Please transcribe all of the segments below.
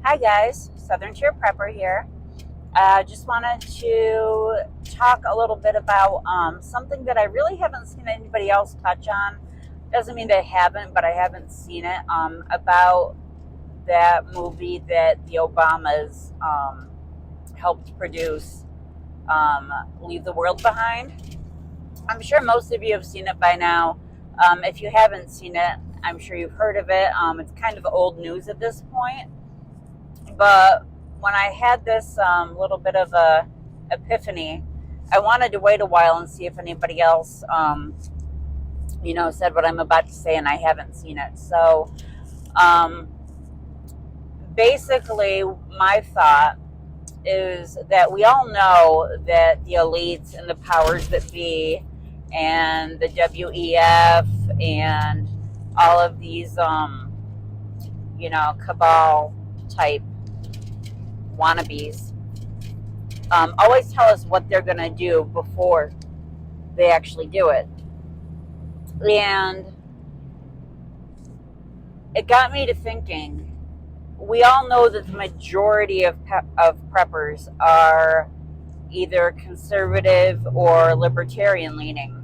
Hi guys, Southern Tier Prepper here. Just wanted to talk a little bit about something that I really haven't seen anybody else touch on. Doesn't mean they haven't, but I haven't seen it. About that movie that the Obamas helped produce, Leave the World Behind. I'm sure most of you have seen it by now. If you haven't seen it, I'm sure you've heard of it. It's kind of old news at this point. But when I had this little bit of a epiphany, I wanted to wait a while and see if anybody else, said what I'm about to say, and I haven't seen it. So, um, basically, my thought is that we all know that the elites and the powers that be, and the WEF, and all of these, cabal type wannabes always tell us what they're going to do before they actually do it. And it got me to thinking, we all know that the majority of preppers are either conservative or libertarian leaning.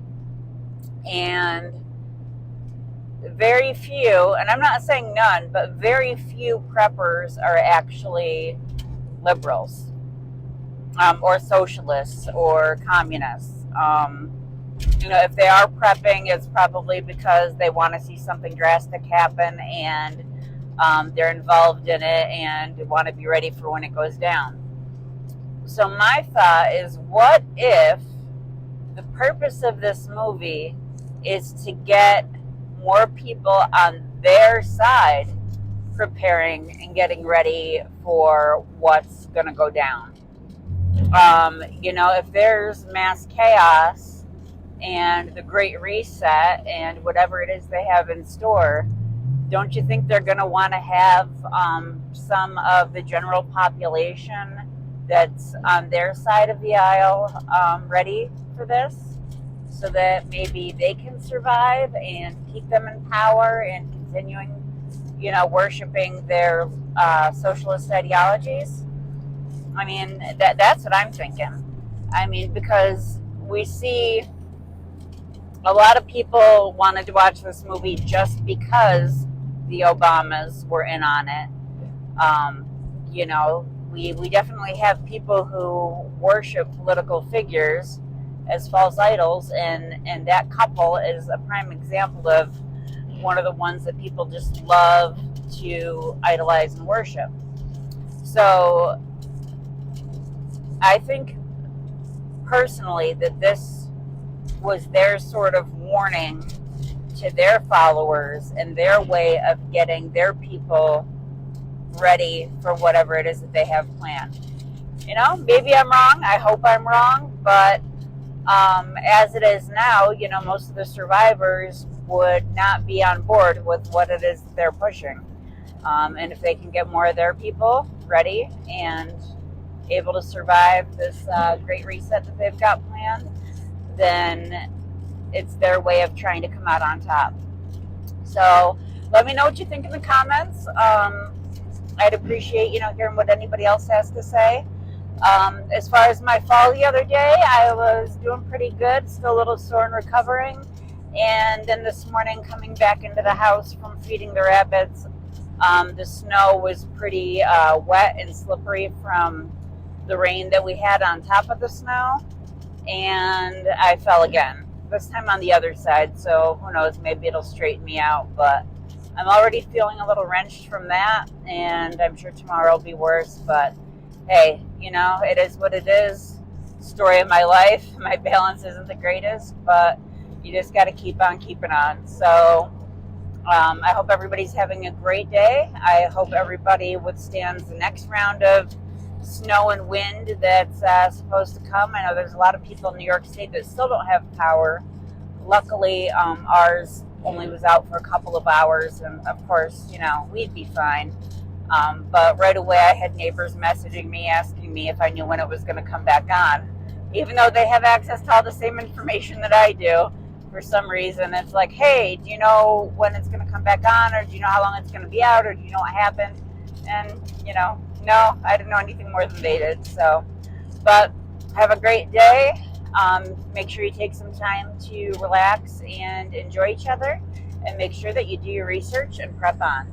And very few, and I'm not saying none, but very few preppers are actually liberals, or socialists or communists. If they are prepping, it's probably because they want to see something drastic happen, and they're involved in it and want to be ready for when it goes down. So my thought is, what if the purpose of this movie is to get more people on their side preparing and getting ready for what's going to go down? If there's mass chaos and the Great Reset and whatever it is they have in store, don't you think they're going to want to have some of the general population that's on their side of the aisle ready for this, so that maybe they can survive and keep them in power and continuing, worshiping their socialist ideologies? I mean, that's what I'm thinking. I mean, because we see a lot of people wanted to watch this movie just because the Obamas were in on it. We definitely have people who worship political figures as false idols, and that couple is a prime example of one of the ones that people just love to idolize and worship. So I think personally that this was their sort of warning to their followers and their way of getting their people ready for whatever it is that they have planned. Maybe I'm wrong. I hope I'm wrong. But as it is now, most of the survivors would not be on board with what it is that they're pushing. And if they can get more of their people ready and able to survive this Great Reset that they've got planned, then it's their way of trying to come out on top. So let me know what you think in the comments. I'd appreciate, hearing what anybody else has to say. As far as my fall the other day, I was doing pretty good, still a little sore and recovering. And then this morning, coming back into the house from feeding the rabbits, the snow was pretty wet and slippery from the rain that we had on top of the snow. And I fell again, this time on the other side. So who knows, maybe it'll straighten me out. But I'm already feeling a little wrenched from that, and I'm sure tomorrow will be worse. But hey, it is what it is. Story of my life. My balance isn't the greatest, but you just got to keep on keeping on. So I hope everybody's having a great day. I hope everybody withstands the next round of snow and wind that's supposed to come. I know there's a lot of people in New York State that still don't have power. Luckily, ours only was out for a couple of hours, and of course, we'd be fine. But right away, I had neighbors messaging me, asking me if I knew when it was going to come back on, even though they have access to all the same information that I do. For some reason, it's like, hey, do you know when it's going to come back on, or do you know how long it's going to be out, or do you know what happened? And, you know, no, I didn't know anything more than they did. So, but have a great day. Make sure you take some time to relax and enjoy each other, and make sure that you do your research and prep on.